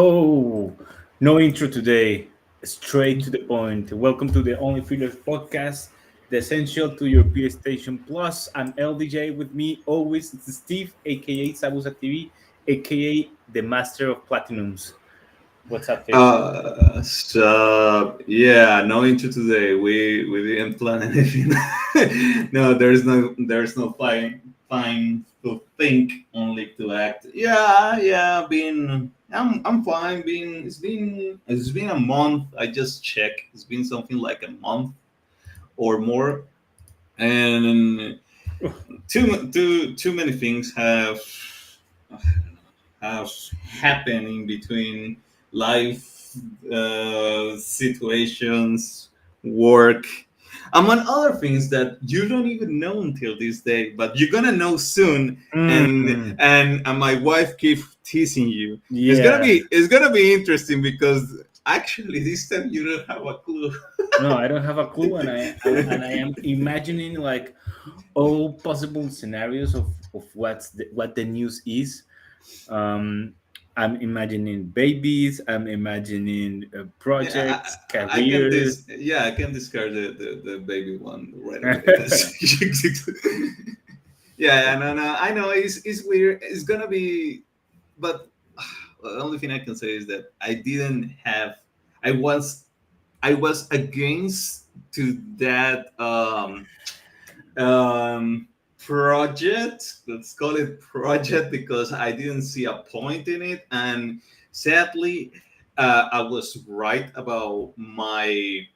So, no intro today, straight to the point. Welcome to the OnlyFillers podcast, the essential to your PlayStation Plus. I'm LDJ. With me always it's Steve, aka Sabusa TV, aka the Master of Platinums. What's up, fish? Yeah, no intro today. We didn't plan anything. No, there's no fine to think, only to act. Yeah. I'm fine. It's been a month. I just checked. It's been something like a month or more, and too many things have happened in between life situations, work, among other things that you don't even know until this day, but you're gonna know soon. And Mm, and my wife keeps teasing you. yeah. It's gonna be interesting because actually this time you don't have a clue. No, I don't have a clue, and I am imagining like all possible scenarios of what the news is. Um, I'm imagining babies. I'm imagining Yeah, projects, I can careers. I can discard the baby one right away. That's yeah, no, I know it's weird. It's gonna be, but the only thing I can say is that I didn't have. I was I was against to that project. Let's call it project because I didn't see a point in it, and sadly, I was right about my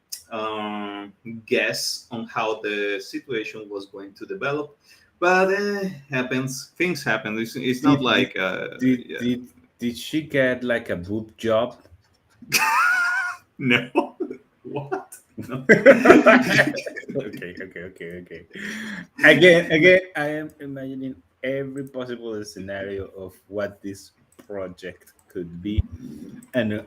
guess on how the situation was going to develop. But happens. Things happen. It's not did, did like did yeah. did did she get like a boob job? No. What? No. Okay. Again, I am imagining every possible scenario of what this project could be, and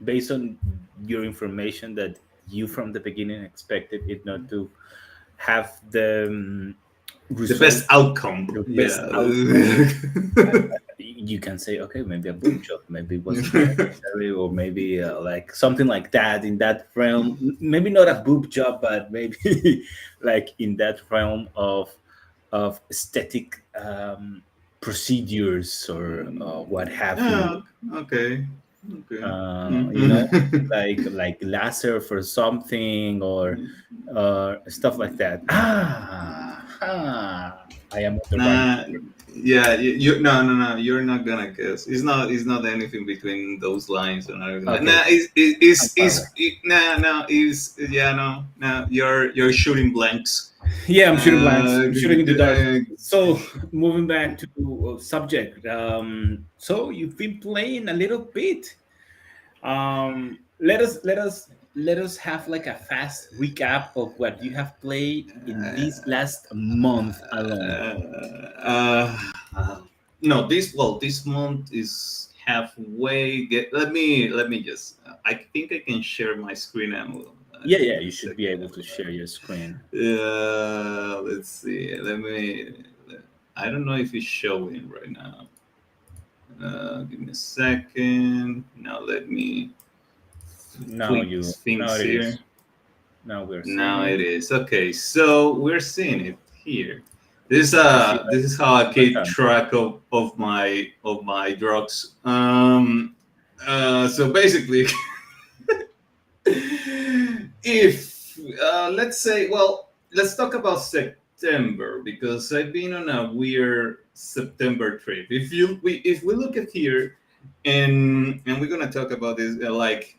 based on your information that you from the beginning expected it not to have the The best result, outcome. the best Yeah. outcome. You can say, okay, maybe a boob job, maybe it wasn't necessary, or maybe like something like that in that realm. Maybe not a boob job, but maybe like in that realm of aesthetic procedures or what have you. Yeah. Okay. Okay. You know, Mhm. like laser for something or stuff like that. I am on the right. Nah. Yeah. You no. You're not gonna guess. It's not anything between those lines or anything. Okay, Nah. I'm far away. Nah. No. Is yeah. No. No. You're shooting blanks. Yeah, I'm shooting blanks. Uh, I'm shooting in the dark. uh, So moving back to subject. So you've been playing a little bit. Let us have like a fast recap of what you have played in this last month alone. no, this month is halfway. Let me just. I think I can share my screen. And give Yeah, me you a should be able second. to share your screen. Let's see. Let me. I don't know if it's showing right now. Give me a second. Now let me tweak Now things it here. is. Now we're seeing Now it. it is. Okay, so we're seeing it here. This I see this is how I a keep ton. track of my drugs. So basically, if let's say, well, let's talk about September because I've been on a weird September trip. If we look at here, and we're gonna talk about this, like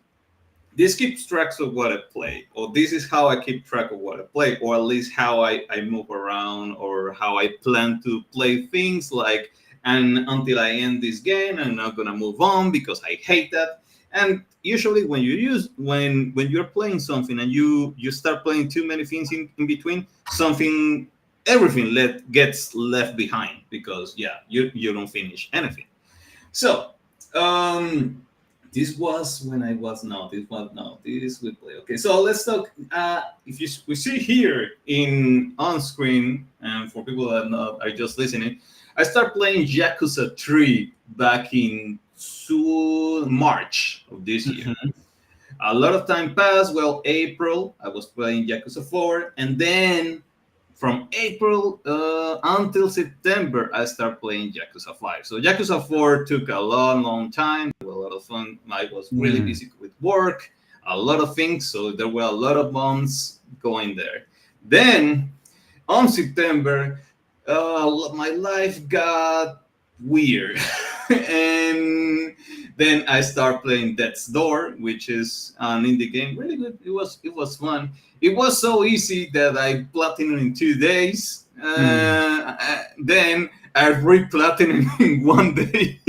this keeps tracks of what I play, or this is how I keep track of what I play, or at least how I move around, or how I plan to play things. Like, and until I end this game, I'm not gonna move on because I hate that. And usually, when you're playing something and you start playing too many things in between, everything gets left behind because yeah, you don't finish anything. So, this was when I was no, this was no, this we play. Okay, so let's talk. If we see here in on screen, and for people that not are just listening, I start playing Yakuza 3 back in to March of this year. Mhm. A lot of time passed. Well, April, I was playing Yakuza 4, and then from April until September, I started playing Yakuza 5. So Yakuza 4 took a long, long time. A lot of fun. I was really Mm. busy with work, a lot of things. So there were a lot of months going there. Then on September, my life got weird. And then I start playing Death's Door, which is an indie game. Really good. It was fun. It was so easy that I platinum in 2 days. Mm. Then I re-platinum in one day.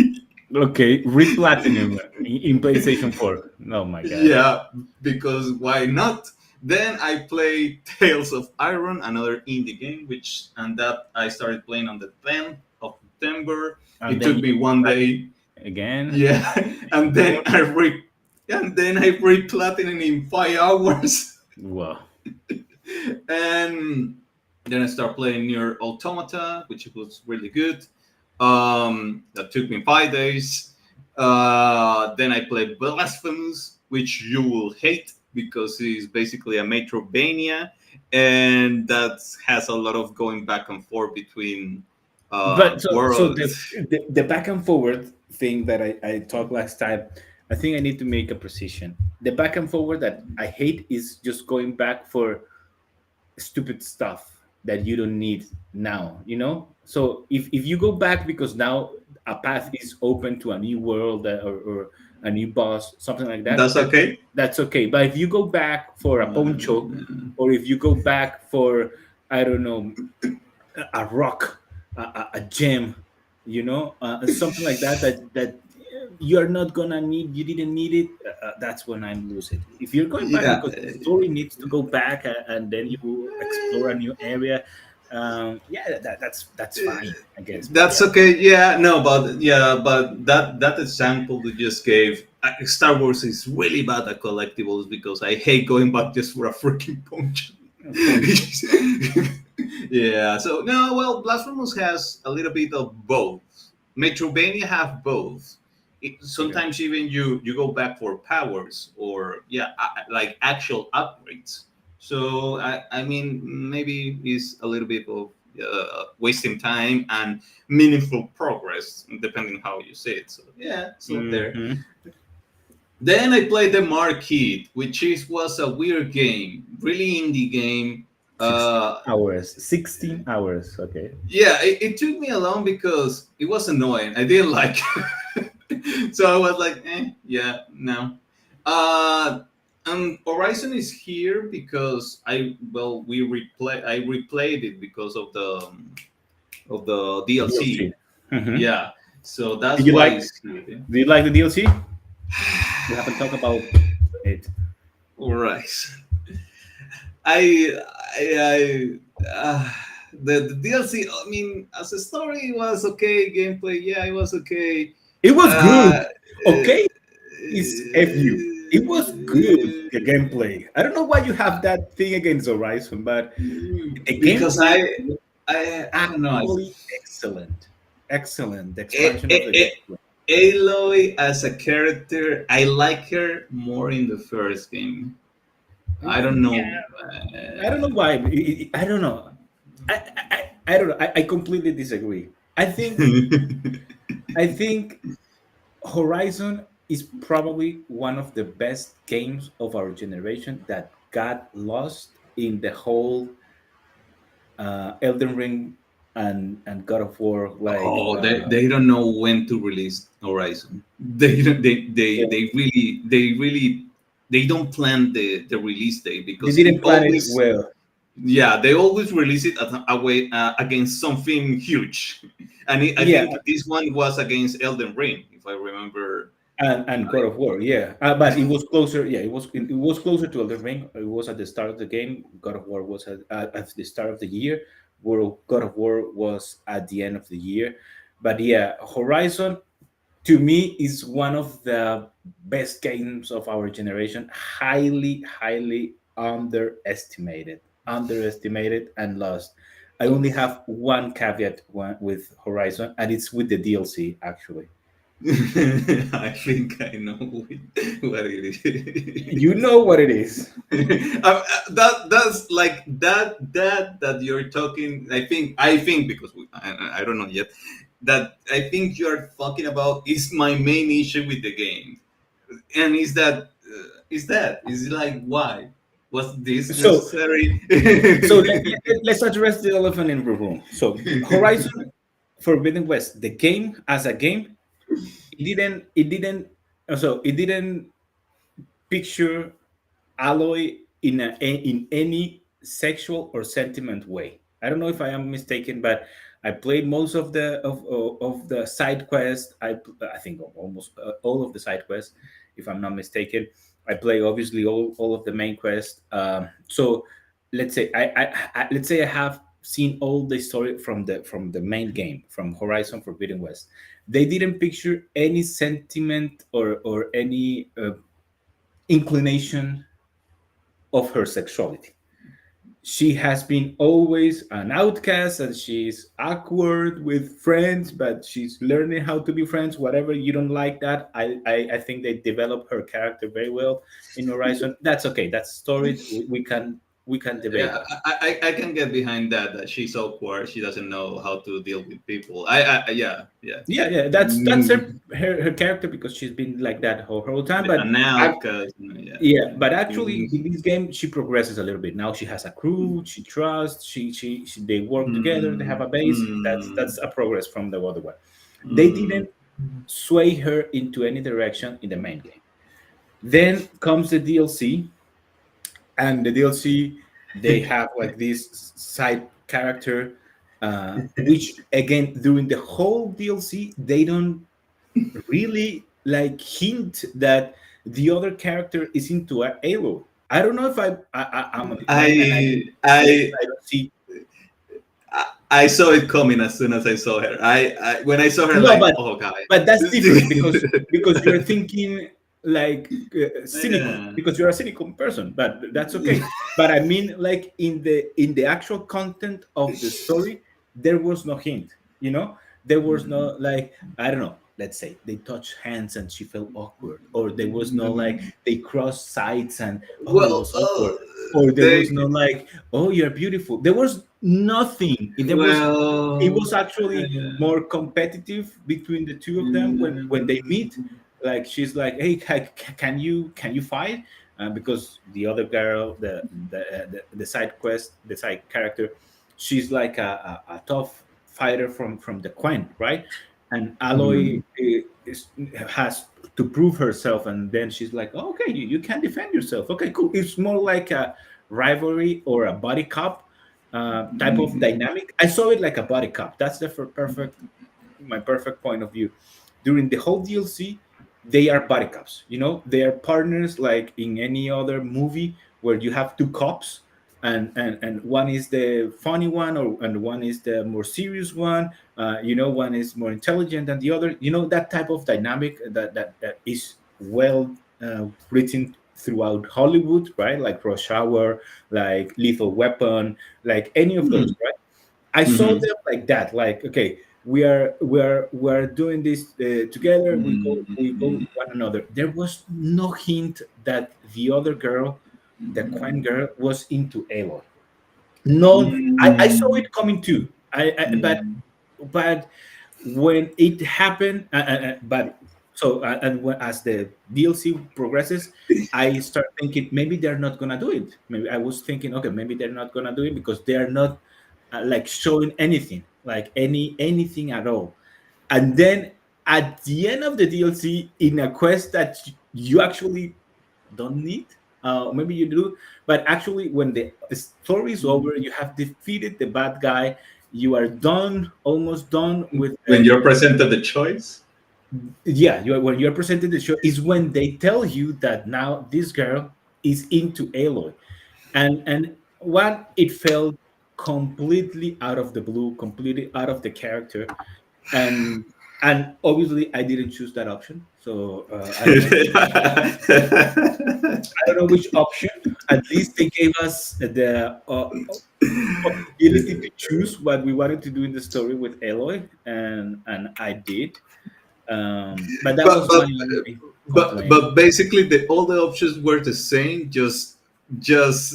Okay, read platinum in PlayStation 4. Oh my god. Yeah, because why not? Then I played Tales of Iron, another indie game, which and that I started playing on the 10th of September. And It then took you me one day. again. Yeah, and then I re platinum in 5 hours. Wow. And then I started playing Near Automata, which was really good. That took me 5 days. Then I played Blasphemous, which you will hate because it's basically a Metrovania, and that has a lot of going back and forth between But so worlds. the back and forward thing that I talked last time, I think I need to make a precision. The back and forward that I hate is just going back for stupid stuff that you don't need now, you know. So if you go back because now a path is open to a new world, or a new boss, something like that, That's okay. that's okay. But if you go back for a poncho, or if you go back for, I don't know, a rock, a gem, something like that, that you're not gonna need, you didn't need it. That's when I lose it. If you're going back Yeah, because the story needs to go back, and then you explore a new area, yeah, that's fine, I guess. But that's yeah. okay. Yeah, no, but yeah, but that example you just gave, Star Wars is really bad at collectibles because I hate going back just for a freaking punch. Poncho. Yeah. So no, well, Blasphemous has a little bit of both. Metrovania have both. Okay. Sometimes even you go back for powers or yeah, like actual upgrades. So I mean maybe it's a little bit of wasting time and meaningful progress depending how you see it. So yeah, so there. Hmm. Then I played the Marquee, which was a weird game, really indie game. 16 Uh, hours, 16 hours. Okay. yeah, it took me along because it was annoying. I didn't like it. So I was like, yeah, no. Uh, Horizon is here because I replayed it because of the DLC. DLC. Hmm. Yeah, so that's Did you why like, it's here. do you like the DLC? We haven't talked about it. Horizon. I, the DLC. I mean, as a story, it was okay. Gameplay, yeah, it was okay. It was Uh, good. Okay, is fu. It was good. The gameplay. I don't know why you have that thing against Horizon, but the because gameplay was I don't know. actually excellent. Excellent. The A- expansion of A- the A- gameplay. Aloy as a character, I like her more in the first game. I don't know. Yeah, I don't know why. I don't know. I don't know. I completely disagree. I think Horizon is probably one of the best games of our generation that got lost in the whole Elden Ring and God of War. Like, Oh, they don't know when to release Horizon. They don't- they don't plan the release date they because it didn't plan it always well. yeah they always release it away against something huge, and I Yeah, think this one was against Elden Ring if I remember. and God of War. Yeah, but it was closer. Yeah, it was closer to Elden Ring. It was at the start of the game. God of War was at the start of the year. Where God of War was at the end of the year. But yeah, Horizon to me is one of the best games of our generation. Highly, highly underestimated and lost. I only have one caveat with Horizon, and it's with the DLC actually. I think I know what it You is. know what it is. That's like that you're talking. I think because I don't know yet. That I think you're talking about is my main issue with the game, and is like why was this So, necessary? let's address the elephant in the room. So, Horizon Forbidden West, the game as a game, it didn't picture Alloy in any sexual or sentiment way. I don't know if I am mistaken, but I played most of the side quests. I think almost all of the side quests, if I'm not mistaken. I play obviously all of the main quests. So let's say I have seen all the story from the main game, from Horizon Forbidden West. They didn't picture any sentiment or any inclination of her sexuality. She has been always an outcast and she's awkward with friends, but she's learning how to be friends. Whatever you don't like that, I think they develop her character very well in Horizon. That's okay. That's story. We can debate Yeah, that. I can get behind that she's awkward. She doesn't know how to deal with people. Yeah, yeah. Yeah, yeah. That's her character because she's been like that whole time. But An I, outcast. Yeah. yeah, but actually, Mm, in this game, she progresses a little bit. Now she has a crew. She trusts. She they work together. They have mm, a base. That's mm, a progress from the other one. They mm. didn't sway her into any direction in the main game. Then comes the DLC, and the DLC they have like this side character, which again during the whole DLC they don't really like hint that the other character is into a Aloy. I don't know if I'm blind and I I like I I don't see. I saw it coming as soon as I saw her. When I saw her, No, like, but oh god. that's different because you're thinking like cynical Yeah. because you're a cynical person, but that's okay. But I mean, like in the actual content of the story, there was no hint. There was no like I don't know. Let's say they touched hands and she felt awkward, or there was no like they crossed sides and oh it Well, was awkward, or there they was no like oh you're beautiful. There was nothing. It well. was actually more competitive between the two of them when they meet. Like she's like hey can you fight, because the other girl, the side quest, the side character, she's like a tough fighter from the Quen, right? And Aloy Mm, has to prove herself, and then she's like oh, okay, you can defend yourself, okay, cool. It's more like a rivalry or a body cop type of mm, dynamic. I saw it like a body cop. That's the perfect my perfect point of view. During the whole DLC, they are body cops. They are partners like in any other movie where you have two cops, and one is the funny one, and one is the more serious one. One is more intelligent than the other. That type of dynamic that is well written throughout Hollywood, right? Like Rush Hour, like Lethal Weapon, like any of those, mm, right? I saw mhm, them like that. Like, okay, we are doing this together. We go mm, one another. There was no hint that the other girl, the Quan girl, was into Aloy. No, I saw mm, it coming too. mm, But when it happened, but so and as the DLC progresses, I start thinking maybe they're not gonna do it. Maybe I was thinking, okay, maybe they're not gonna do it because they're not like showing anything, like anything at all. And then at the end of the DLC, in a quest that you actually don't need, maybe you do, but actually, when the story is over, you have defeated the bad guy. You are done, almost done with when you're presented the choice. yeah. When you're presented the show, is when they tell you that now this girl is into Aloy, and one it felt completely out of the blue, completely out of the character, and and obviously I didn't choose that option. So I don't know which option. At least they gave us the possibility to choose what we wanted to do in the story with Aloy, and I did. But that but was my but only but complaint. basically all the options were the same, just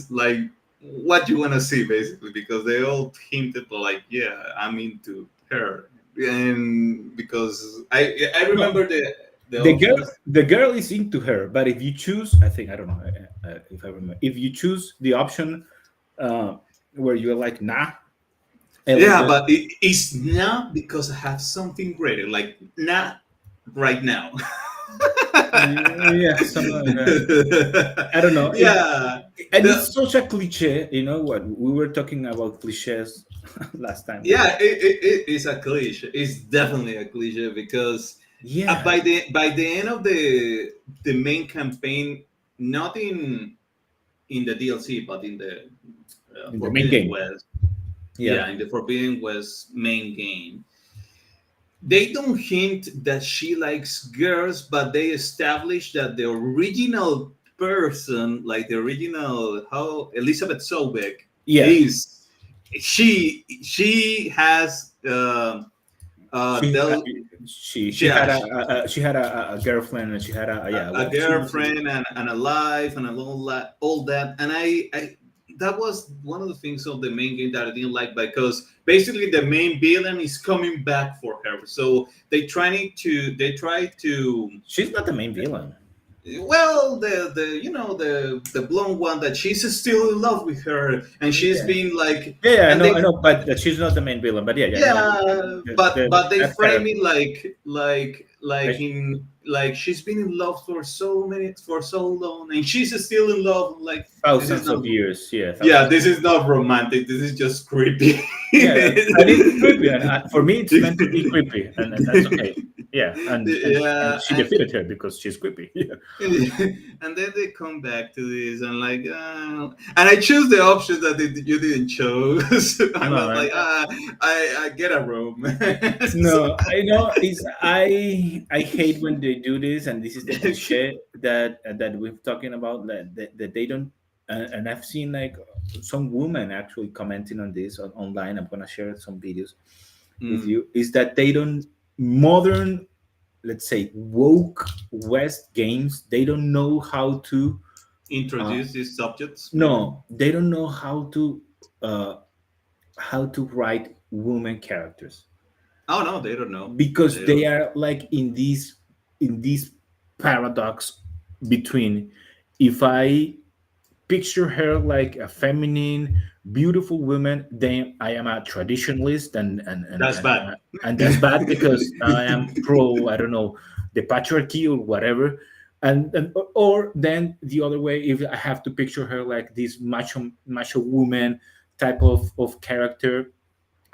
like what you want to see, basically, because they all hinted like, yeah, I'm into her. And because I No, remember the options. the girl is into her, but if you choose, I think I don't know if I remember. If you choose the option uh, where you're like, nah, Yeah, the, but it's not because I have something greater, like not right now. yeah, something like that. I don't know. Yeah. And The, it's such a cliche. You know what? We were talking about cliches last time we yeah, talked. it is a cliche. It's definitely a cliche because Yeah, by the end of the main campaign, not in the DLC, but in the in the main Forbidden game. West. Yeah. Yeah, in the Forbidden West main game, they don't hint that she likes girls, but they establish that the original person, like the original how Elizabeth Sobeck Yeah. is, she has She del she yeah, had she had a girlfriend and she had a yeah. a Well, she was. girlfriend and a life and all that, and I that was one of the things of the main game that I didn't like, because basically the main villain is coming back for her, so they try to She's not the main villain. well, the you know the blonde one, that she's still in love with her, and she's Yeah. been like, Yeah, yeah, and they I know, but that she's not the main villain. But yeah, yeah, I know. yeah, but they That frame character. it like Like, in like she's been in love for so long, and she's still in love. Like, this is thousands not of years. Yeah, yeah, thousands. this is not romantic. This is just creepy. Yeah, and it's creepy, and for me, it's meant to be creepy, and that's okay. Yeah, and Yeah, she defeated her because she's creepy. Yeah. and then they come back to this and like, and I choose the option that you didn't choose. I No, was like, I get a room. So- no, I know is I hate when they do this, and this is the cliche that we're talking about that they don't. And I've seen like some women actually commenting on this online. I'm gonna share some videos with Mm. you. Is that they don't modern, let's say woke West games. They don't know how to. Uh, Introduce these subjects, maybe. no, they don't know uh, how to write women characters Oh no, they don't know. because They they don't. are like in this paradox between if I picture her like a feminine beautiful woman, then I am a traditionalist That's bad. and that's bad because I am pro, I don't know, the patriarchy or whatever. And or then the other way, if I have to picture her like this macho woman type of character.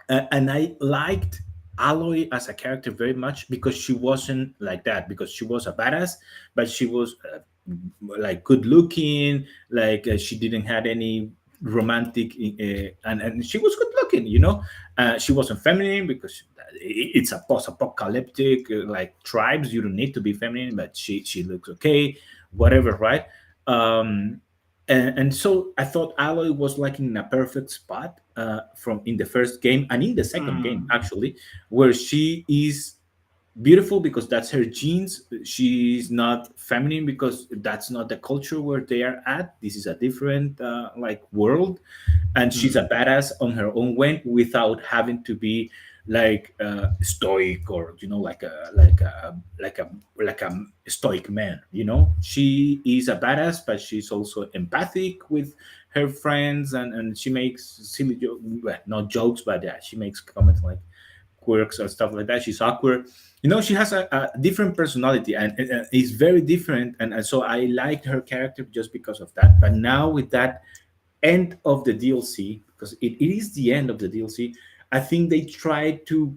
And I liked Aloy as a character very much because she wasn't like that, because she was a badass, but she was like good looking, like she didn't had any romantic, and she was good looking, you know. She wasn't feminine because it's a post-apocalyptic like tribes. You don't need to be feminine, but she looks okay, whatever, right? Um, and so I thought Aloy was like in a perfect spot from in the first game and in the second game Mm. actually, where she is beautiful because that's her genes. She's not feminine because that's not the culture where they are at. This is a different like world, and she's a Mm. badass on her own way without having to be like stoic or you know like a stoic man, you know. She is a badass, but she's also empathic with her friends, and she makes silly jokes, well, not jokes, but yeah, she makes comments like quirks or stuff like that. She's awkward, you know. She has a different personality, and it's very different, and so I liked her character just because of that. But now with that end of the DLC, because it is the end of the DLC, I think they try to,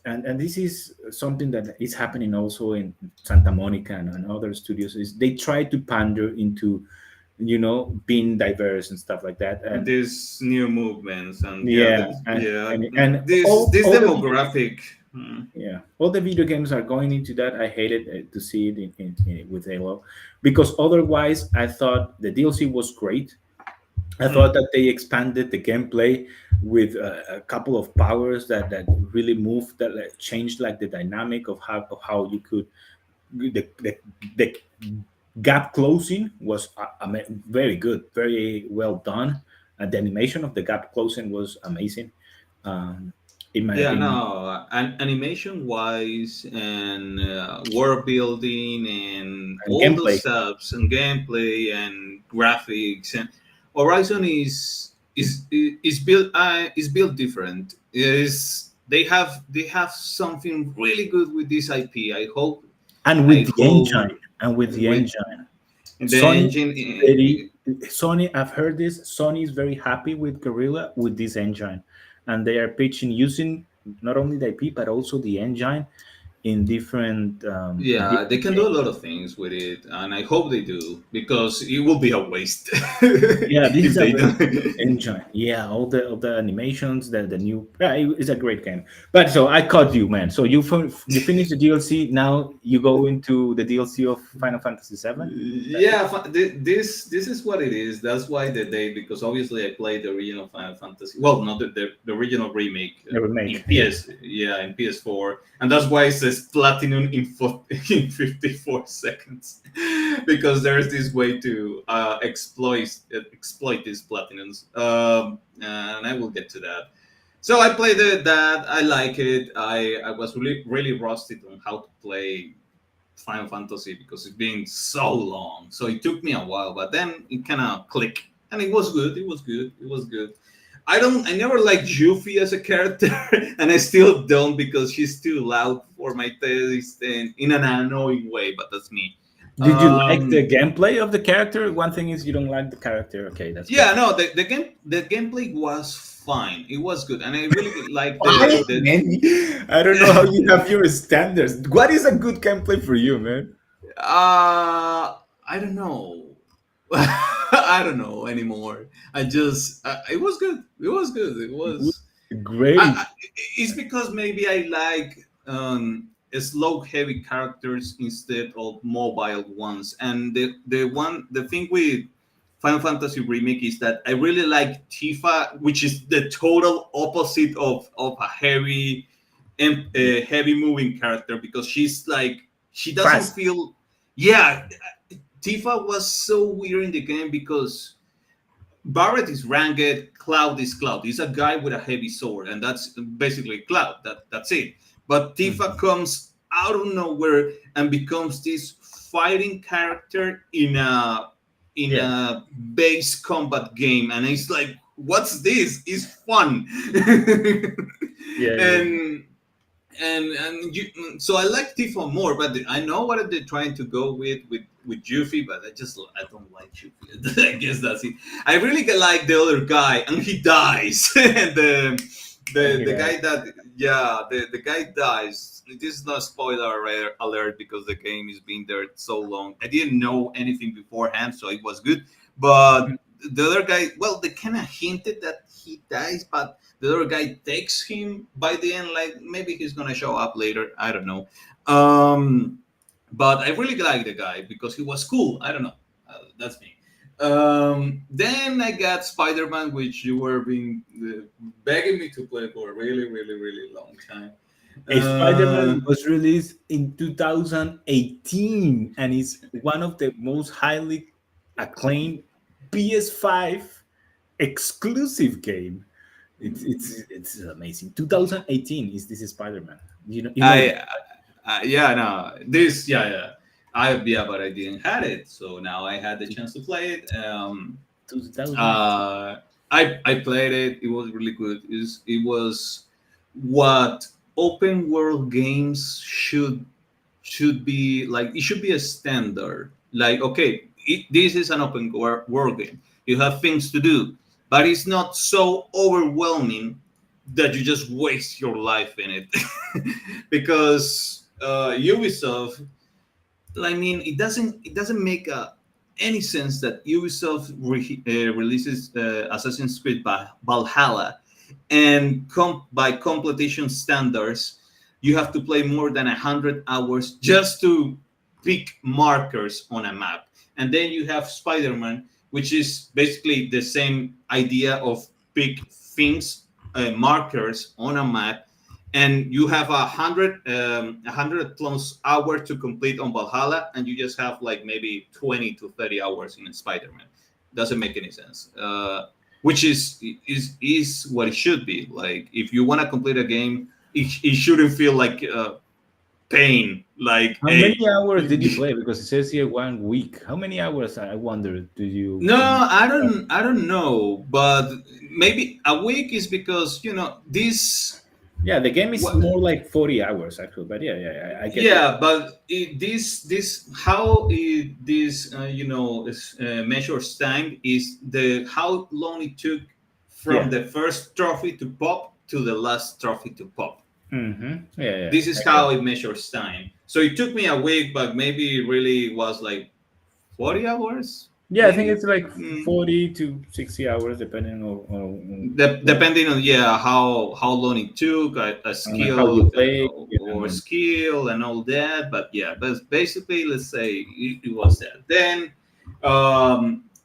and this is something that is happening also in Santa Monica and other studios, is they try to pander into, you know, being diverse and stuff like that. And These new movements, and yeah, yeah, and this all the video games, demographic. yeah, all the video games are going into that. I hated to see it with Halo, because otherwise I thought the DLC was great. I thought that they expanded the gameplay with a couple of powers that really moved, that like, changed like the dynamic of how you could the gap closing was very good, very well done. The animation of the gap closing was amazing. Um, in my Yeah, opinion, no, animation wise and world building and and all those gameplay. stuffs and gameplay and graphics and Horizon is built different. Is they have something really good with this IP. And I with the hope engine, and with the with engine, the Sony engine. very Sony. I've heard this. Sony is very happy with Gorilla with this engine, and they are pitching using not only the IP but also the engine in Yeah, they different can do a games. lot of things with it, and I hope they do because it will be a waste Yeah, this is if a they very don't. good engine. Yeah, all the animations, the new. Yeah, it's a great game. But so I caught you, man. So you finished the DLC. Now you go into the DLC of Final Fantasy VII. That's it. Yeah, this is what it is. That's why the day, because obviously I played the original Final Fantasy. Well, not the original remake The in remake. Yeah. PS. Yeah, in PS4, and that's why it says platinum in in 54 seconds, because there's this way to exploit these platinums. And I will get to that. So I played that. I like it. I was really rusted on how to play Final Fantasy because it's been so long. So it took me a while, but then it kind of clicked, and it was good. It was good. It was good. I never liked Yuffie as a character, and I still don't because she's too loud for my taste and in an annoying way. But that's me. Did you like the Um, gameplay of the character? One thing is you don't like the character. Okay, that's yeah, good. no, the gameplay was fine. It was good, and I really like Why, the man? I don't know how you have your standards. What is a good gameplay for you, man? I don't know. I don't know anymore. It was good. It was good. It was. Great. I, it's because maybe I like slow heavy characters instead of mobile ones. And the thing with Final Fantasy Remake is that I really like Tifa, which is the total opposite of a heavy and heavy moving character because she's like she doesn't Fast. feel. Yeah, Tifa was so weird in the game because Barret is ranked, Cloud is Cloud. He's a guy with a heavy sword, and that's basically Cloud. That's it. But Tifa Mhm. comes out of nowhere and becomes this fighting character in Yeah, a base combat game, and it's like, what's this? It's fun, yeah, yeah. and so I like Tifa more, but I know what they're trying to go with Yuffie, but I don't like Yuffie. I guess that's it. I really like the other guy, and he dies. And And he the died. guy that yeah the guy dies. This is not spoiler alert because the game has been there so long. I didn't know anything beforehand, so it was good. But the other guy, well, they kind of hinted that he dies, but the other guy takes him by the end, like maybe he's gonna show up later. I don't know. But I really like the guy because he was cool. I don't know. That's me. Then I got Spider Man, which you were being begging me to play for a really long time. Spider-Man Uh, was released in 2018 and is one of the most highly acclaimed PS5 exclusive game. It's amazing. 2018 is this is Spider-Man. You know that. I yeah, no, this yeah, but I didn't had it, so now I had the chance to play it. 2018. Uh, I played it. It was really good. It was what open world games should be like. It should be a standard. Like, okay, this is an open world game. You have things to do, but it's not so overwhelming that you just waste your life in it. Because Ubisoft, I mean, it doesn't make any sense that Ubisoft releases Assassin's Creed Valhalla, and by completion standards, you have to play more than 100 hours just to pick markers on a map, and then you have Spider-Man, which is basically the same idea of pick things, markers on a map, and you have 100 plus hours to complete on Valhalla, and you just have like maybe 20 to 30 hours in Spider-Man. Doesn't make any sense. Which is what it should be. Like if you want to complete a game, it shouldn't feel like pain. Like How many hey, hours did you play? Because it says here 1 week. How many hours? I wonder. Do you? no, I don't know, but maybe a week is because this. Yeah, the game is What? more like 40 hours actually. But yeah, yeah, I get it. Yeah, but this how this measures time is the how long it took from Yeah. the first trophy to pop to the last trophy to pop. Mm-hmm. Yeah, yeah. This is I get how it. it measures time. So it took me a week, but maybe it really was like 40 hours, Yeah, I think maybe. it's like Mm. 40 to 60 hours, depending Depending on how long it took, a on how you skill play. or skill and all that. But yeah, but basically, let's say it was that. Then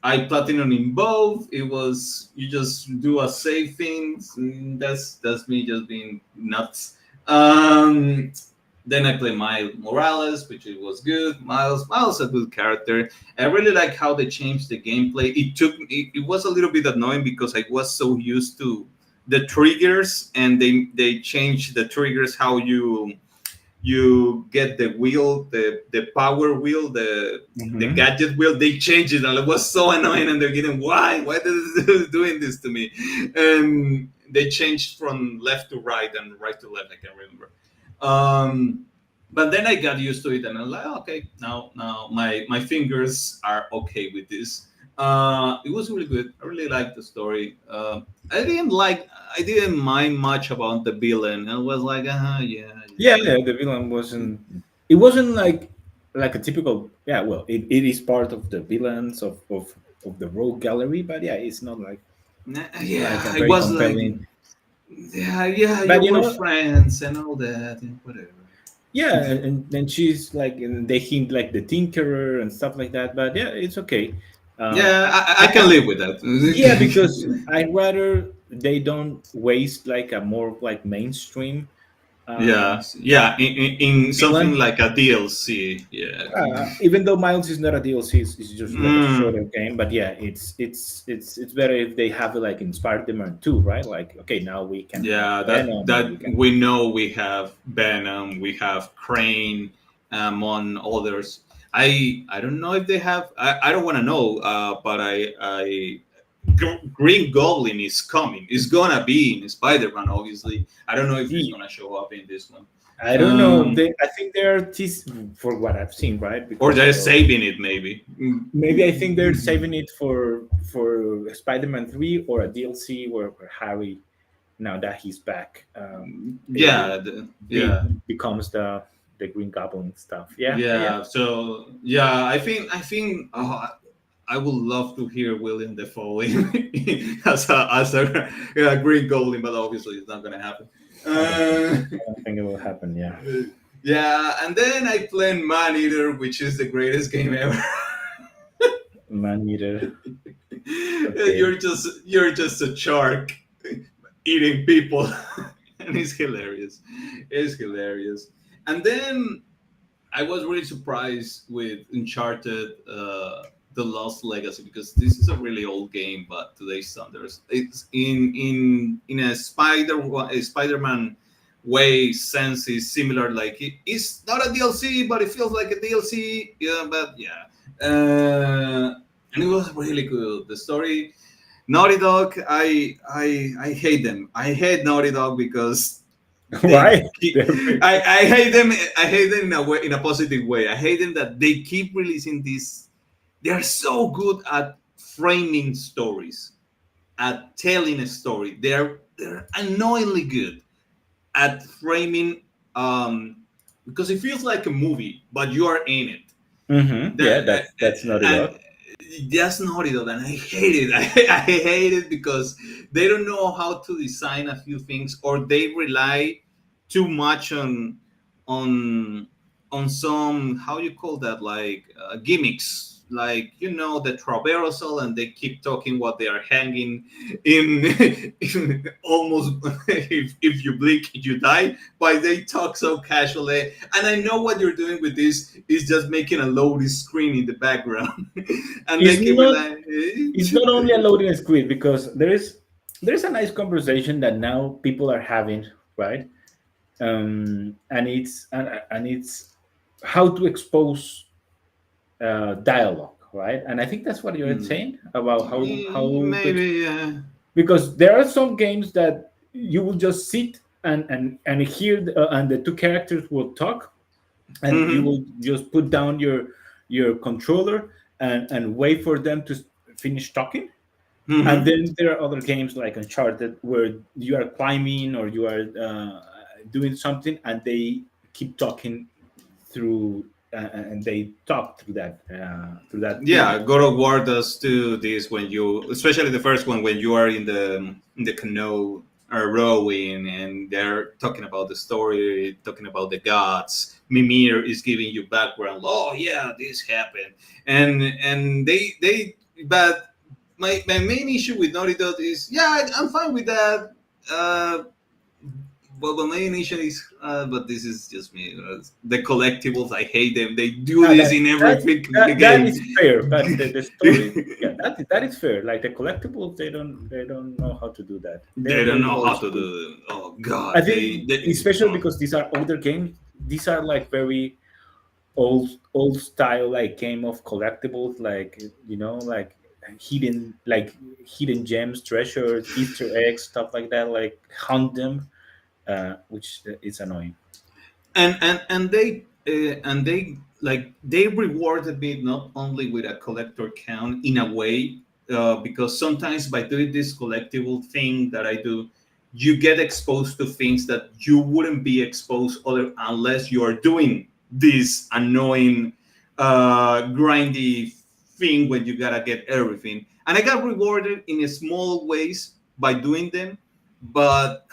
I platinum in both. It was you just do a save things. That's me just being nuts. Um, then I played Miles Morales, which it was good. Miles a good character. I really like how they changed the gameplay. It was a little bit annoying because I was so used to the triggers, and they changed the triggers how you get the wheel, the power wheel, the Mm-hmm. gadget wheel. They changed it, and it was so annoying. And they're getting why they doing this to me? And they changed from left to right and right to left. I can't remember. Um, but then I got used to it, and I'm like, "Oh, okay, now my fingers are okay with this." It was really good. I really liked the story. I didn't mind much about the villain. I was like, yeah, Yeah, yeah. yeah. The villain wasn't. It wasn't like a typical. Yeah, well, it is part of the villains of the rogue gallery, but yeah, it's not like a Yeah, it very was like, compelling. yeah, But you were friends and all that and whatever. yeah, and then she's like, and they hint like the Tinkerer and stuff like that. But yeah, it's okay. Yeah, I I can live with that. Yeah, because I'd rather they don't waste like a more like mainstream Yeah, yeah, in something villain. like a DLC. Yeah. Even though Miles is not a DLC, it's just like a Mm. shorter game. But yeah, it's better if they have it like in Spider-Man 2, right? Like, okay, now we can have Yeah, Venom, or we that can. we know we have Venom, we have Crane, among others. I don't know if they have. I don't want to know. But Green Goblin is coming. It's gonna be in Spider-Man, obviously. I don't know if he's Yeah, gonna show up in this one. I don't know. Um, I think they're for what I've seen, right? or Because they're saving it, maybe. maybe I think they're saving it for Spider-Man 3 or a DLC where Harry, now that he's back, it Yeah, yeah. becomes the Green Goblin stuff. Yeah, yeah. Yeah, so yeah, I think I would love to hear William Defoe as a Green Goblin, but obviously it's not gonna happen. I don't Uh, I don't think it will happen. Yeah. yeah, and then I played Man Eater, which is the greatest game ever. Man Eater. Okay. You're just a shark eating people, and it's hilarious. It's hilarious. And then I was really surprised with Uncharted, The Lost Legacy, because this is a really old game, but today's standards, it's in a Spider-Man way sense is similar. Like it's not a DLC, but it feels like a DLC. Yeah, but yeah, and it was really good. The story, Naughty Dog, I hate them. I hate Naughty Dog because they Why? They're- I hate them. I hate them in a way, in a positive way. I hate them that they keep releasing these. They are so good at framing stories, at telling a story. They're annoyingly good at framing, because it feels like a movie, but you are in it. Yeah, That that's Naughty and Dog. that's Naughty Dog, and I hate it. I hate it because they don't know how to design a few things, or they rely too much on on some, how you call that, like gimmicks, like the traversal, and they keep talking what they are hanging in, in almost if you blink you die, but they talk so casually, and I know what you're doing with this is just making a loading screen in the background, and It's they keep not. like It's not only a loading screen because there is a nice conversation that now people are having, right? And it's how to expose dialogue, right? And I think that's what you're saying about how to maybe, yeah. because there are some games that you will just sit and hear and the two characters will talk, and you Hmm. will just put down your controller and wait for them to finish talking. And Hmm. then there are other games like Uncharted where you are climbing or you are doing something, and they keep talking through and they talk through that Yeah, period. God of War does do this when you, especially the first one, when you are in the canoe rowing, and they're talking about the story, talking about the gods. Mimir is giving you background. Oh yeah, this happened, and but my main issue with Naughty Dog is, yeah, I'm fine with that. Uh, well, the main issue is, but this is just me. The collectibles, I hate them. They do Ah, this that in every that freaking that game. is fair, but the story, yeah, that is fair. Like the collectibles, they don't know how to do that. They're They don't very know old how to school. do it. Oh I God, think, they especially because these are older games, these are like very old style, like game of collectibles, like like hidden gems, treasures, Easter eggs, stuff like that. Like hunt them, which is annoying. and they like they rewarded me not only with a collector count in a way, because sometimes by doing this collectible thing that I do, you get exposed to things that you wouldn't be exposed other unless you are doing this annoying grindy thing when you gotta get everything. And I got rewarded in small ways by doing them, but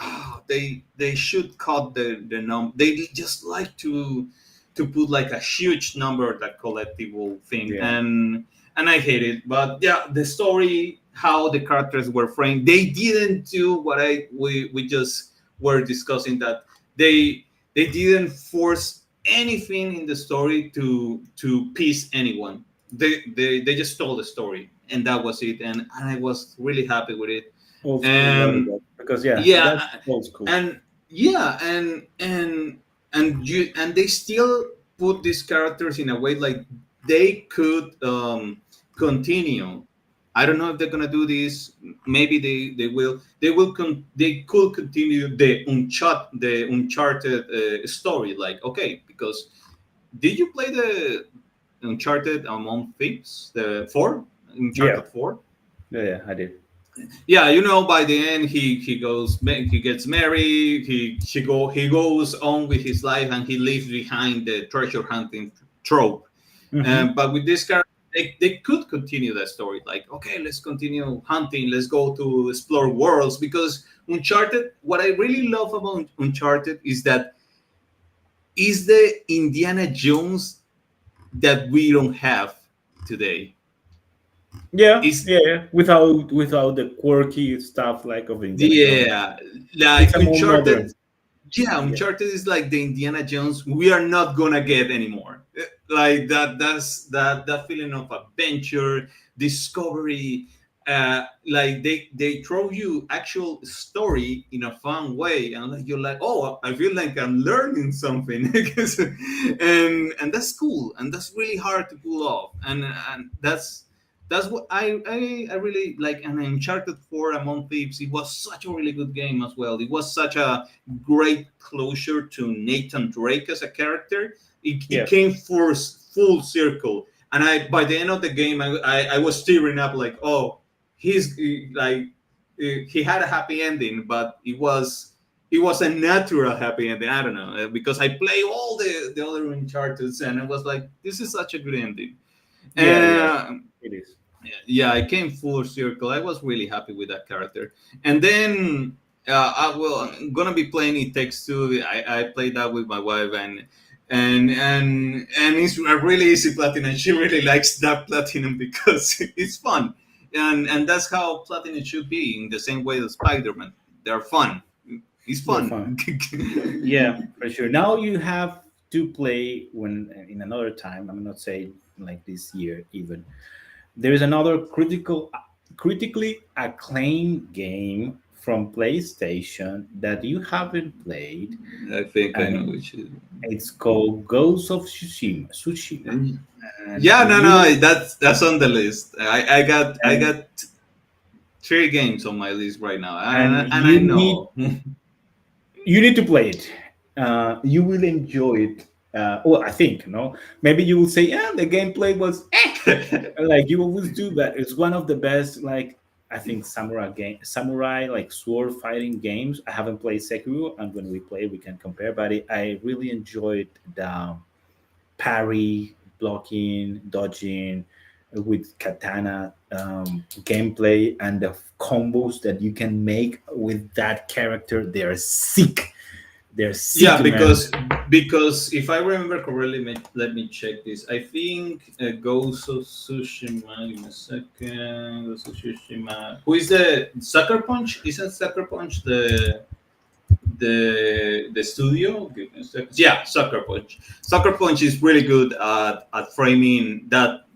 they should cut the number. They just like to put like a huge number, that collectible thing, Yeah. and I hate it. But yeah, the story, how the characters were framed, they didn't do what we just were discussing, that they didn't force anything in the story to piece anyone. They just told the story, and that was it, and I was really happy with it. Old school Naughty um Dog. Because yeah, that's yeah, old school. and yeah, and they still put these characters in a way like they could continue. I don't know if they're gonna do this. Maybe they could continue the Uncharted story. Like, okay, because did you play the Uncharted Among Thieves, the four Yeah, Uncharted 4? yeah, yeah, I did. Yeah, by the end he gets married, he goes on with his life, and he leaves behind the treasure hunting trope. Hmm. But with this character, they could continue that story, like, okay, let's continue hunting, let's go to explore worlds, because Uncharted, what I really love about Uncharted is that is the Indiana Jones that we don't have today. Yeah, Is yeah, yeah. Without the quirky stuff like of Indiana Jones. Yeah, It's like a more Uncharted. modern. Yeah, Yeah, Uncharted is like the Indiana Jones we are not gonna get anymore. Like that's that feeling of adventure, discovery. Like they throw you actual story in a fun way, and like you're like, oh, I feel like I'm learning something. And that's cool, and that's really hard to pull off, and that's what I really like. And Uncharted 4 Among Thieves, it was such a really good game as well. It was such a great closure to Nathan Drake as a character. It yeah, came full circle, and I by the end of the game, I was tearing up, like, oh, he's like he had a happy ending, but it was a natural happy ending. I don't know, because I play all the other Uncharted, and it was like, this is such a good ending. yeah, yeah. Uh, It is. yeah, I came full circle. I was really happy with that character. And then I'm gonna be playing It Takes Two. I played that with my wife, and and it's a really easy platinum. She really likes that platinum because it's fun, and that's how platinum should be. In the same way as Spider-Man, they're fun. It's They're fun. fun. Yeah, for sure. Now you have to play when in another time. I'm not saying like this year even. There is another critically acclaimed game from PlayStation that you haven't played, I think I know and which is. it's called Ghost of Tsushima. Tsushima, and Yeah, no, no, you that's on the list. I and got three games on my list right now, and and I you need know. you need to play it. You will enjoy it. Well, I think no. Maybe you will say, "Yeah, the gameplay was like you always do." But it's one of the best. Like I think samurai like sword fighting games. I haven't played Sekiro, and when we play, we can compare. But I really enjoyed the parry, blocking, dodging with katana gameplay and the combos that you can make with that character. They are sick. They're sick, Yeah, man. because if I remember correctly, let me check this. I think Ghost of Tsushima. Give me a second. Ghost of Tsushima. Who is the Sucker Punch? Isn't Sucker Punch the studio? Give me a second. Yeah, Sucker Punch. Sucker Punch is really good at framing that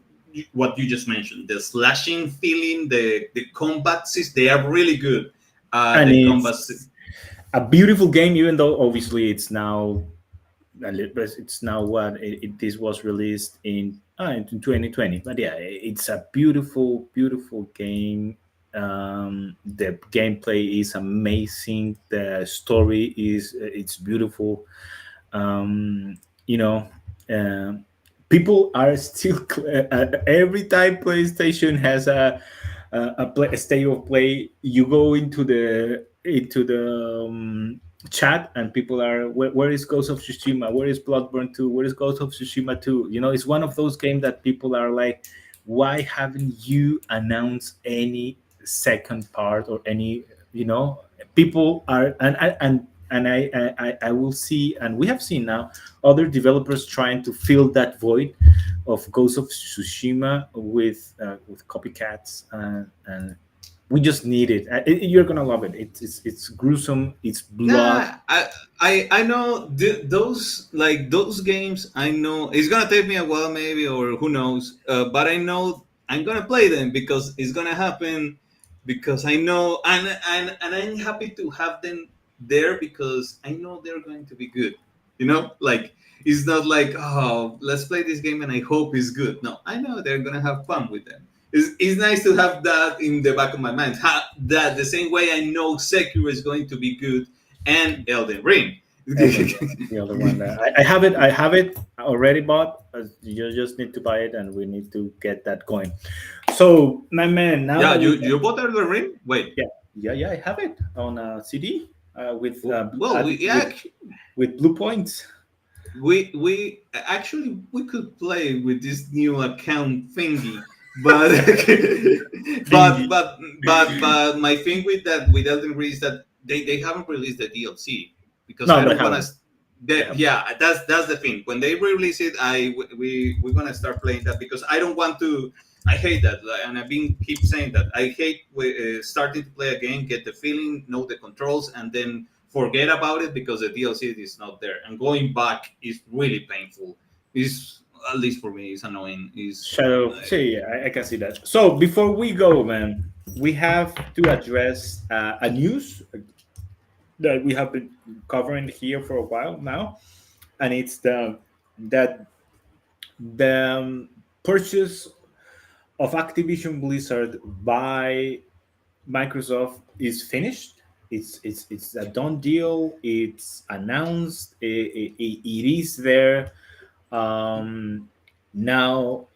what you just mentioned. The slashing feeling, the combat system. They are really good. And The combat. it's a beautiful game, even though obviously it's now what this was released in 2020. But yeah, it's a beautiful, beautiful game. The gameplay is amazing. The story is it's beautiful. You know, um, people are still every time PlayStation has a state of play, you go into the chat and people are where is Ghost of Tsushima, where is Bloodborne 2, where is Ghost of Tsushima 2. It's one of those games that people are like, why haven't you announced any second part or any, people are and I will see, and we have seen now other developers trying to fill that void of Ghost of Tsushima with copycats, and we just need it. You're gonna love it. It's gruesome. It's blood. Nah, I know those like those games. I know it's gonna take me a while, maybe, or who knows. But I know I'm gonna play them because it's gonna happen. Because I know, and I'm happy to have them there because I know they're going to be good. Like it's not like, oh, let's play this game and I hope it's good. No, I know they're gonna have fun with them. It's nice to have that in the back of my mind. That the same way I know Sekiro is going to be good and Elden Ring. Elden Ring is the other one that I have it. I have it already bought. You just need to buy it, and we need to get that going. So, my man, now Yeah, that we you bought Elden Ring? Wait. yeah, I have it on a CD with Well, with blue points. we actually we could play with this new account thingy, but but Thingy. but but my thing with that with Elden Ring is that they haven't released the DLC because No, I they don't want to. haven't. They That, haven't. yeah, that's the thing. When they release it, we're gonna start playing that because I don't want to. I hate that, and I've been keep saying that. I hate starting to play a game, get the feeling, know the controls, and then forget about it because the DLC is not there. And going back is really painful. Is at least for me, it's annoying. Is So, see, I can see that. So, before we go, man, we have to address a news that we have been covering here for a while now, and it's that the purchase of Activision Blizzard by Microsoft is finished. It's a done deal. It's announced. It is there. Now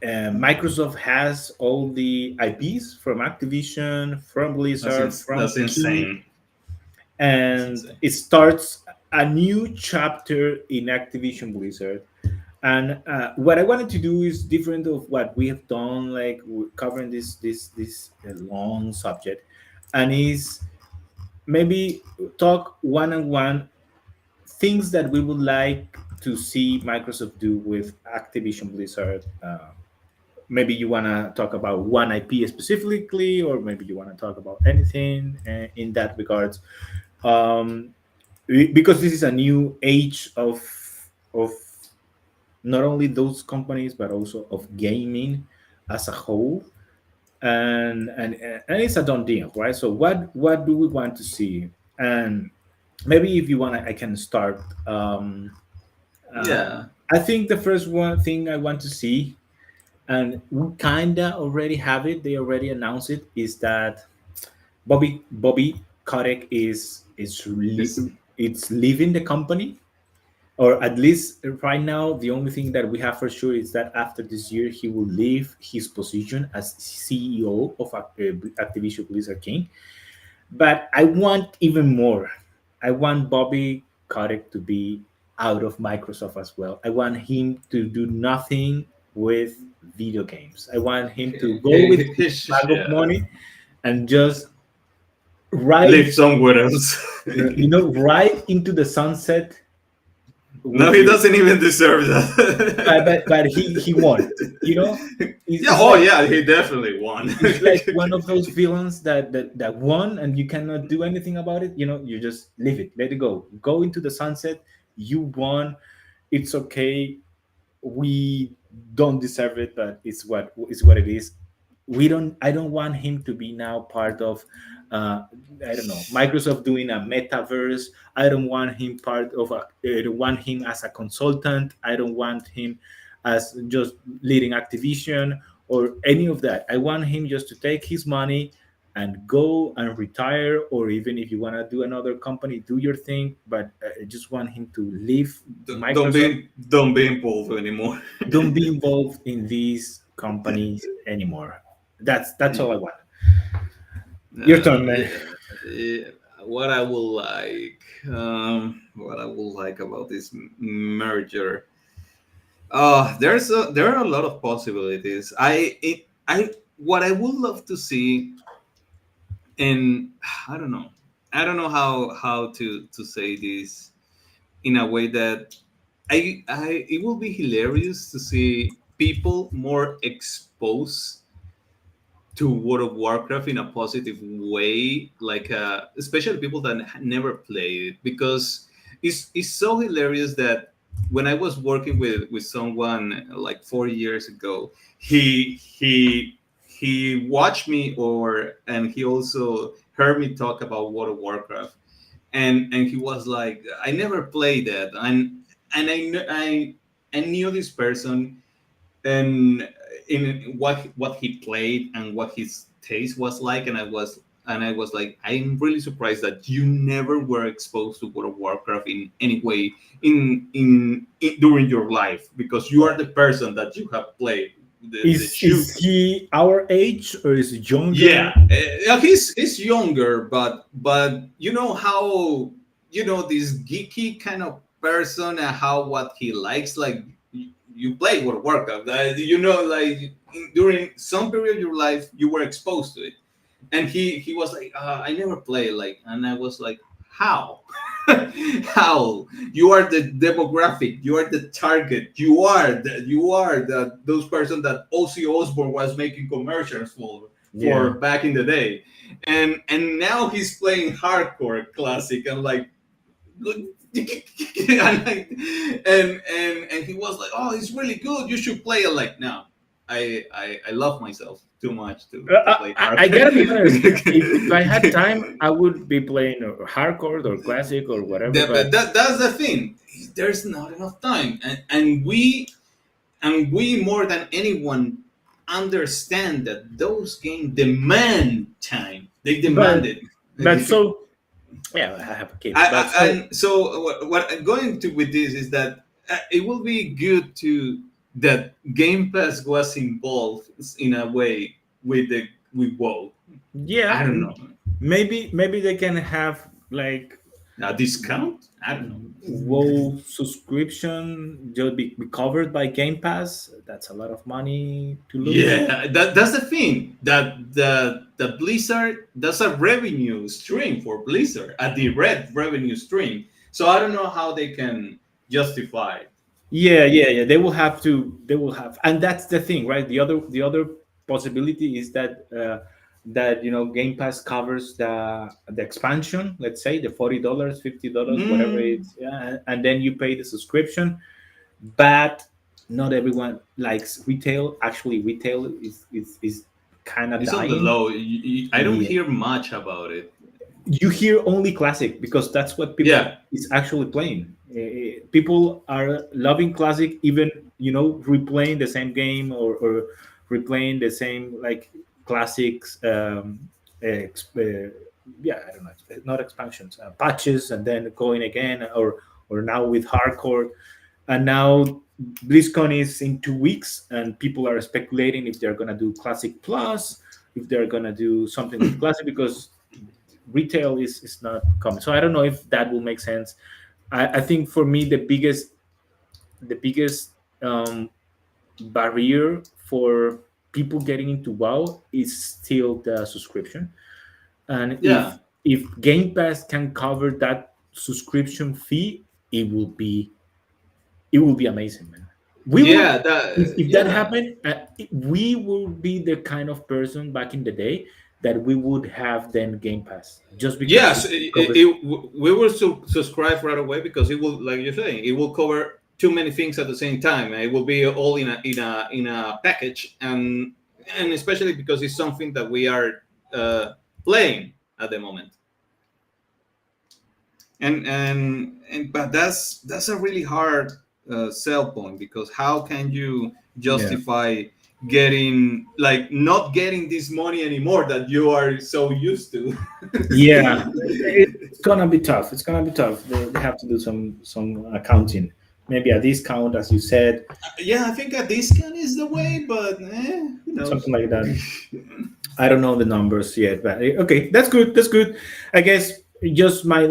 Microsoft has all the IPs from Activision, from Blizzard, from that's Keep, insane. That's and insane. it starts a new chapter in Activision Blizzard. And what I wanted to do is different of what we have done, like covering this long subject, and is maybe talk one on one things that we would like to see Microsoft do with Activision Blizzard. Maybe you want to talk about one IP specifically, or maybe you want to talk about anything in that regards. Um, because this is a new age of not only those companies but also of gaming as a whole, and it's a done deal, right? So what do we want to see? And maybe if you want, I can start. Uh, Yeah. I think the first one thing I want to see, and we kinda already have it. They already announced it. Is that Bobby Kotick It's it's leaving the company, or at least right now the only thing that we have for sure is that after this year he will leave his position as CEO of Activision Blizzard King. But I want even more. I want Bobby Kotick to be out of Microsoft as well. I want him to do nothing with video games. I want him to go with his bag of yeah. money and just ride, Live somewhere else. right into the sunset No, with he his. doesn't even deserve But that. he won. Yeah. It's Oh, like yeah. He definitely won. it's like one of those villains that won and you cannot do anything about it. You just leave it, let it go into the sunset. You won. It's okay. We don't deserve it, but it's what it is. I don't want him to be now part of, uh I don't know, Microsoft doing a metaverse. I don't want him part of I don't want him as a consultant. I don't want him as just leading Activision or any of that. I want him just to take his money and go and retire, or even if you want to do another company, do your thing. But I just want him to leave Don't Microsoft. be involved anymore. Don't be involved in these companies anymore. That's all I want. Your turn, man. Yeah, yeah. What what I would like about this merger. There are a lot of possibilities. What I would love to see, and I don't know, how to say this in a way that I it will be hilarious to see people more exposed to World of Warcraft in a positive way, like especially people that never played it, because it's so hilarious that when I was working with someone like 4 years ago, he watched me, and he also heard me talk about World of Warcraft, and he was like, I never played that, and I knew this person, and in what he played and what his taste was like, and I was like, I'm really surprised that you never were exposed to World of Warcraft in any way in during your life, because you are the person that you have played the Is shoot. he our age or is he younger? Yeah, he's younger, but you know how, this geeky kind of person, and how what he likes, like you play World of Warcraft, like during some period of your life you were exposed to it, and he was like, I never play, like, and I was like, how? How? You are the demographic, you are the target, you are the those person that Ozzy Osbourne was making commercials for Yeah. back in the day, and now he's playing hardcore classic, and like, look, and he was like, oh, it's really good, you should play it. Like, no, I love myself too much to play I gotta be honest. If I had hardcore. time, I would be playing hardcore or classic or whatever. But But that's the thing. There's not enough time, and we more than anyone understand that those games demand time. They demand but it. but so yeah, I have a kid. But so And so what I'm going to with this is that it will be good to that Game Pass was involved in a way with WoW. I yeah, don't know, maybe they can have like a discount. I don't know. WoW subscription just be covered by Game Pass. That's a lot of money to lose. Yeah, that's the thing. That the Blizzard, that's a revenue stream for Blizzard, a direct revenue stream. So I don't know how they can justify it. Yeah, yeah, yeah. They will have to. They will have, and that's the thing, right? The other possibility is that Game Pass covers the expansion. Let's say the $40, $50, whatever Mm, it's, yeah, and then you pay the subscription. But not everyone likes retail. Actually, retail is kind of it's on the dying. low. I don't Yeah, hear much about it. you hear only classic because that's what people Yeah, is actually playing. People are loving classic, even replaying the same game, or replaying the same like classics. Ex- uh, yeah, I don't know, not expansions, patches, and then going again, or now with hardcore, and now BlizzCon is in 2 weeks, and people are speculating if they're gonna do Classic Plus, if they're gonna do something with Classic, because retail is not coming. So I don't know if that will make sense. I think for me the biggest um, barrier for people getting into WoW is still the subscription. And yeah, if Game Pass can cover that subscription fee, it will be it will be amazing, man. We will yeah. That if that yeah. happened, we will be the kind of person back in the day that we would have then Game Pass just because Yes, it covers. we will subscribe right away because it will, like you're saying, it will cover too many things at the same time. It will be all in a package, and especially because it's something that we are uh, playing at the moment. And but that's a really hard sell point, because how can you Yeah. justify getting, like, not getting this money anymore that you are so used to? Yeah, it's gonna be tough. It's gonna be tough. They have to do some accounting. Maybe a discount, as you said, Yeah, I think a discount is the way, but who knows? something like that. I don't know the numbers yet, but okay, that's good. That's good. I guess just my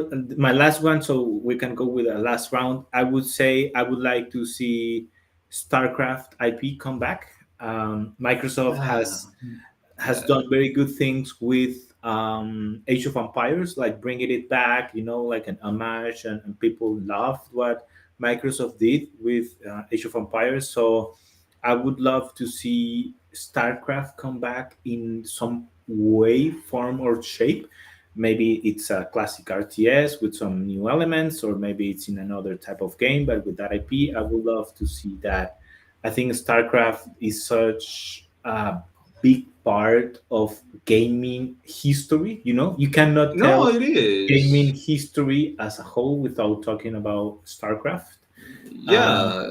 last one, so we can go with a last round. I would say I would like to see StarCraft IP come back. Microsoft Ah, has yeah. done very good things with Age of Empires, like bringing it back, like an homage, and people loved what Microsoft did with Age of Empires. So I would love to see StarCraft come back in some way, form, or shape. Maybe it's a classic RTS with some new elements, or maybe it's in another type of game, but with that IP, I would love to see that. I think StarCraft is such a big part of gaming history. You cannot No, tell it gaming is. history as a whole without talking about StarCraft. Um, Yeah,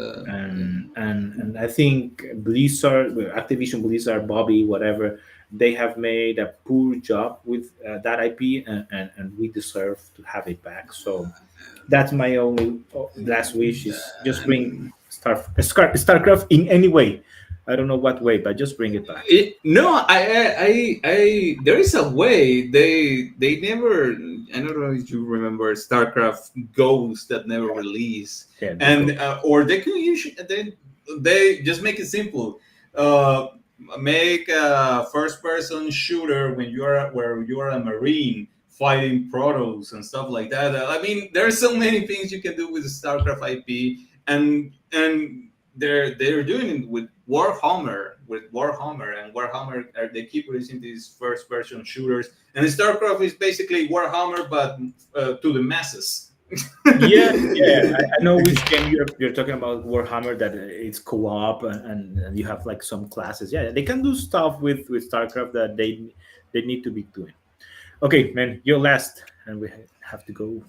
and I think Blizzard, well, Activision Blizzard, Bobby, whatever, they have made a poor job with that IP, and we deserve to have it back. So that's my only last wish, is just bring StarCraft in any way. I don't know what way, but just bring it back. no, there is a way. They never. I don't know if you remember StarCraft Ghost that never released, Yeah, the and ghost. or they can usually they just make it simple. Uh, make a first-person shooter when where you are a marine fighting protos and stuff like that. I mean, there are so many things you can do with the StarCraft IP, and they're doing it with Warhammer, and Warhammer they keep releasing these first version shooters, and StarCraft is basically Warhammer but to the masses. Yeah, yeah. I know which game you're talking about. Warhammer, that it's co-op, and you have like some classes. Yeah, they can do stuff with StarCraft that they need to be doing. Okay, man, you're last, and we have to go.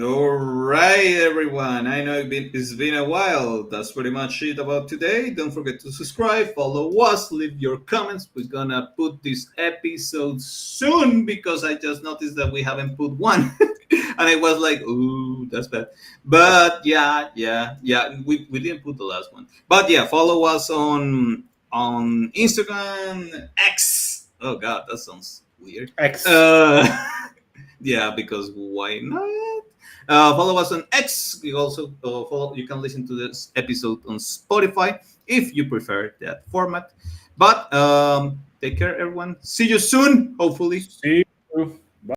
All right, everyone. I know it's been a while. That's pretty much it about today. Don't forget to subscribe, follow us, leave your comments. We're gonna put this episode soon because I just noticed that we haven't put one. And I was like, ooh, that's bad. But yeah, we didn't put the last one. But yeah, follow us on Instagram, X. Oh god, that sounds weird. X. Uh yeah, because why not? Follow us on X. You also follow. You can listen to this episode on Spotify if you prefer that format. But take care, everyone. See you soon, hopefully. See